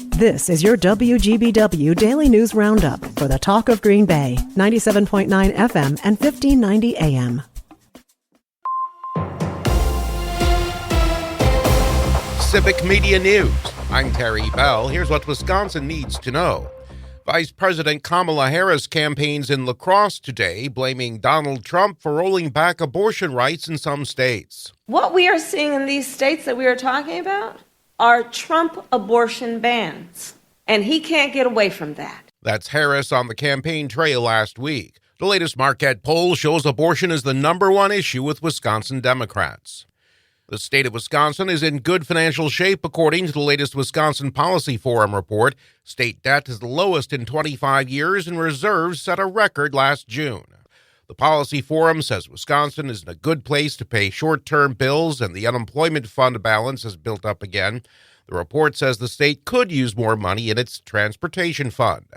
This is your WGBW Daily News Roundup for the Talk of Green Bay, 97.9 FM and 1590 AM. Civic Media News. I'm Terry Bell. Here's what Wisconsin needs to know. Vice President Kamala Harris campaigns in La Crosse today, blaming Donald Trump for rolling back abortion rights in some states. What we are seeing in these states that we are talking about are Trump abortion bans, and he can't get away from that. That's Harris on the campaign trail last week. The latest Marquette poll shows abortion is the number one issue with Wisconsin Democrats. The state of Wisconsin is in good financial shape, according to the latest Wisconsin Policy Forum report. State debt is the lowest in 25 years, and reserves set a record last June. The Policy Forum says Wisconsin is in a good place to pay short-term bills, and the unemployment fund balance has built up again. The report says the state could use more money in its transportation fund.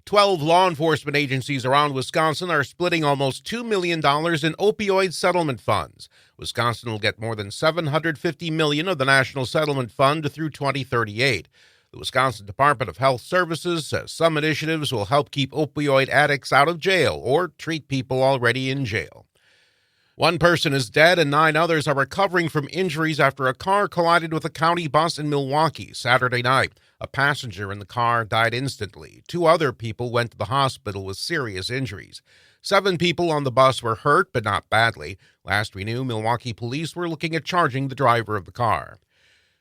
12 law enforcement agencies around Wisconsin are splitting almost $2 million in opioid settlement funds. Wisconsin will get more than $750 million of the National Settlement Fund through 2038. The Wisconsin Department of Health Services says some initiatives will help keep opioid addicts out of jail or treat people already in jail. One person is dead and 9 others are recovering from injuries after a car collided with a county bus in Milwaukee Saturday night. A passenger in the car died instantly. 2 other people went to the hospital with serious injuries. 7 people on the bus were hurt, but not badly. Last we knew, Milwaukee police were looking at charging the driver of the car.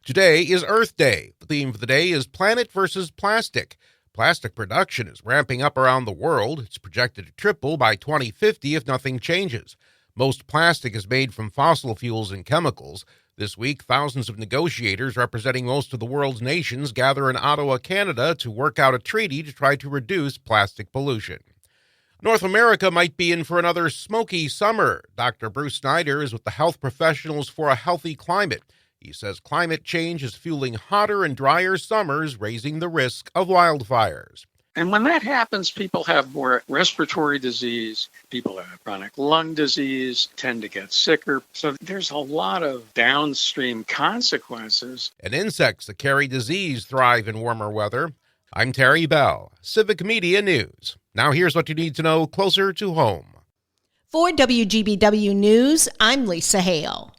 Today is Earth Day. The theme for the day is Planet versus Plastic. Plastic production is ramping up around the world. It's projected to triple by 2050 if nothing changes. Most plastic is made from fossil fuels and chemicals. This week, thousands of negotiators representing most of the world's nations gather in Ottawa, Canada, to work out a treaty to try to reduce plastic pollution. North America might be in for another smoky summer. Dr. Bruce Snyder is with the Health Professionals for a Healthy Climate. He says climate change is fueling hotter and drier summers, raising the risk of wildfires. And when that happens, people have more respiratory disease, people who have chronic lung disease tend to get sicker. So there's a lot of downstream consequences. And insects that carry disease thrive in warmer weather. I'm Terry Bell, Civic Media News. Now here's what you need to know closer to home. For WGBW News, I'm Lisa Hale.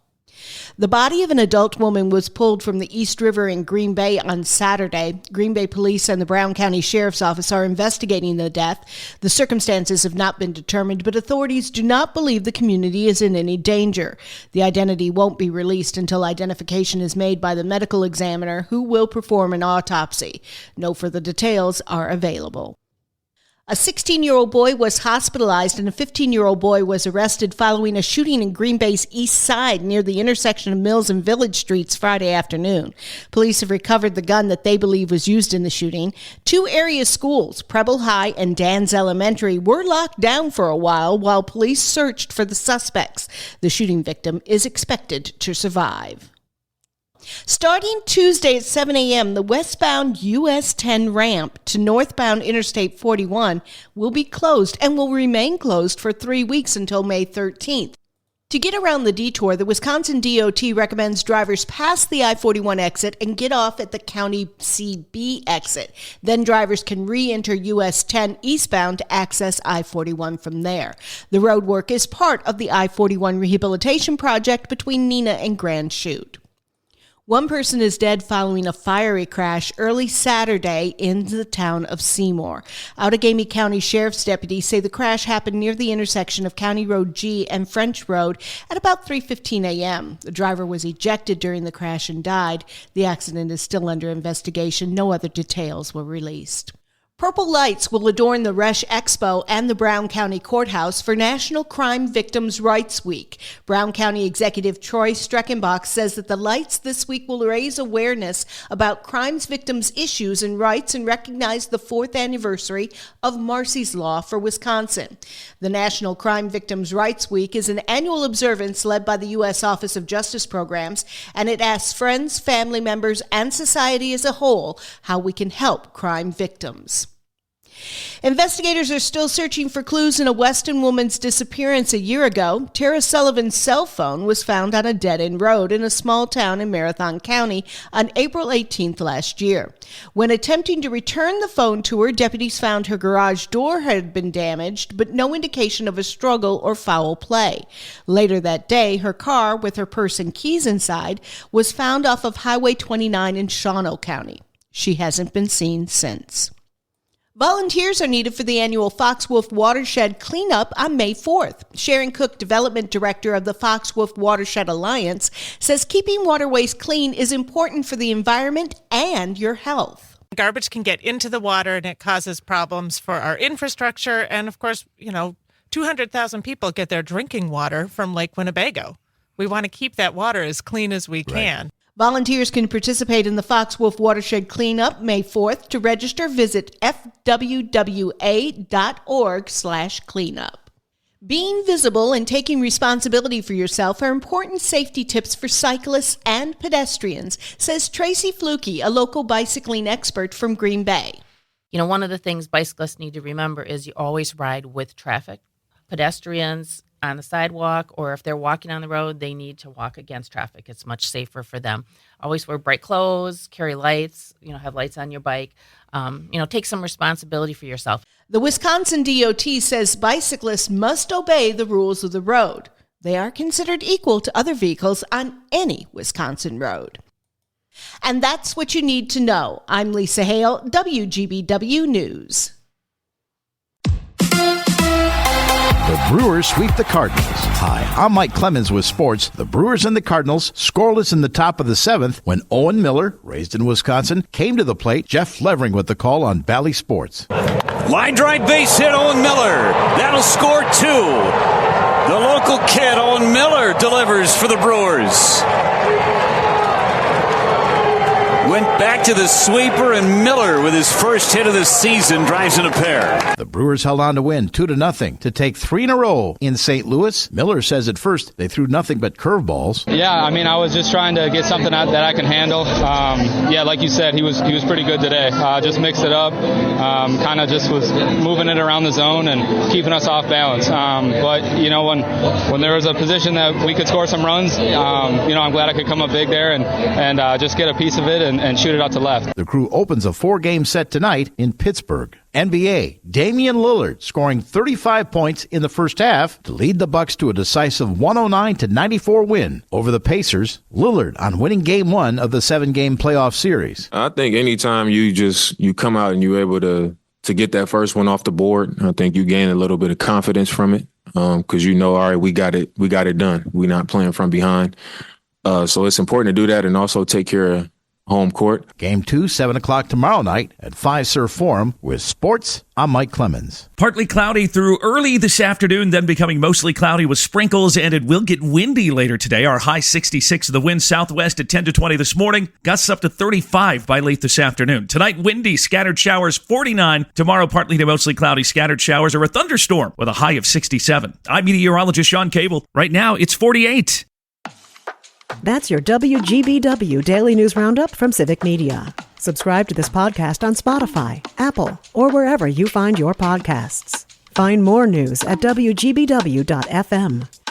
The body of an adult woman was pulled from the East River in Green Bay on Saturday. Green Bay Police and the Brown County Sheriff's Office are investigating the death. The circumstances have not been determined, but authorities do not believe the community is in any danger. The identity won't be released until identification is made by the medical examiner, who will perform an autopsy. No further details are available. A 16-year-old boy was hospitalized and a 15-year-old boy was arrested following a shooting in Green Bay's east side near the intersection of Mills and Village Streets Friday afternoon. Police have recovered the gun that they believe was used in the shooting. 2 area schools, Preble High and Dan's Elementary, were locked down for a while police searched for the suspects. The shooting victim is expected to survive. Starting Tuesday at 7 a.m., the westbound US 10 ramp to northbound Interstate 41 will be closed and will remain closed for 3 weeks until May 13th. To get around the detour, the Wisconsin DOT recommends drivers pass the I-41 exit and get off at the County CB exit. Then drivers can re-enter US 10 eastbound to access I-41 from there. The road work is part of the I-41 rehabilitation project between Neenah and Grand Chute. 1 person is dead following a fiery crash early Saturday in the town of Seymour. Outagamie County Sheriff's deputies say the crash happened near the intersection of County Road G and French Road at about 3:15 a.m. The driver was ejected during the crash and died. The accident is still under investigation. No other details were released. Purple lights will adorn the Resch Expo and the Brown County Courthouse for National Crime Victims' Rights Week. Brown County Executive Troy Streckenbach says that the lights this week will raise awareness about crimes victims' issues and rights and recognize the 4th anniversary of Marsy's Law for Wisconsin. The National Crime Victims' Rights Week is an annual observance led by the U.S. Office of Justice Programs, and it asks friends, family members, and society as a whole how we can help crime victims. Investigators are still searching for clues in a Weston woman's disappearance a year ago. Tara Sullivan's cell phone was found on a dead-end road in a small town in Marathon County on April 18th last year. When attempting to return the phone to her, deputies found her garage door had been damaged, but no indication of a struggle or foul play. Later that day, her car, with her purse and keys inside, was found off of Highway 29 in Shawano County. She hasn't been seen since. Volunteers are needed for the annual Foxwolf Watershed Cleanup on May 4th. Sharon Cook, Development Director of the Foxwolf Watershed Alliance, says keeping waterways clean is important for the environment and your health. Garbage can get into the water and it causes problems for our infrastructure. And of course, 200,000 people get their drinking water from Lake Winnebago. We want to keep that water as clean as we can. Volunteers can participate in the Foxwolf Watershed Cleanup May 4th. To register, visit fwwa.org/cleanup. Being visible and taking responsibility for yourself are important safety tips for cyclists and pedestrians, says Tracy Fluke, a local bicycling expert from Green Bay. One of the things bicyclists need to remember is you always ride with traffic. Pedestrians on the sidewalk, or if they're walking on the road, they need to walk against traffic. It's much safer for them. Always wear bright clothes, carry lights, have lights on your bike. Take some responsibility for yourself. The Wisconsin DOT says bicyclists must obey the rules of the road. They are considered equal to other vehicles on any Wisconsin road. And that's what you need to know. I'm Lisa Hale, WGBW News. The Brewers sweep the Cardinals. Hi, I'm Mike Clemens with sports. The Brewers and the Cardinals scoreless in the top of the 7th when Owen Miller, raised in Wisconsin, came to the plate. Jeff Levering with the call on Valley Sports. Line drive base hit, Owen Miller. That'll score 2. The local kid, Owen Miller, delivers for the Brewers. Went back to the sweeper, and Miller, with his first hit of the season, drives in a pair. The Brewers held on to win 2-0 to take 3 in a row in St. Louis. Miller says at first they threw nothing but curveballs. Yeah, I was just trying to get something out that I can handle. Like you said, he was pretty good today. Just mixed it up. Kind of just was moving it around the zone and keeping us off balance. But when there was a position that we could score some runs, I'm glad I could come up big there and just get a piece of it and shoot it out to left. The Crew opens a 4-game set tonight in Pittsburgh. NBA, Damian Lillard scoring 35 points in the first half to lead the Bucks to a decisive 109-94 win over the Pacers. Lillard on winning Game 1 of the 7-game playoff series. I think anytime you come out and you're able to get that first one off the board, I think you gain a little bit of confidence from it because all right, we got it done. We're not playing from behind. So it's important to do that and also take care of home court. Game 2, 7 o'clock tomorrow night at Fiserv Forum. With sports, I'm Mike Clemens. Partly cloudy through early this afternoon, then becoming mostly cloudy with sprinkles, and it will get windy later today. Our high 66, the wind southwest at 10 to 20 this morning. Gusts up to 35 by late this afternoon. Tonight, windy, scattered showers, 49. Tomorrow, partly to mostly cloudy, scattered showers, or a thunderstorm with a high of 67. I'm meteorologist Sean Cable. Right now, it's 48. That's your WGBW Daily News Roundup from Civic Media. Subscribe to this podcast on Spotify, Apple, or wherever you find your podcasts. Find more news at WGBW.FM.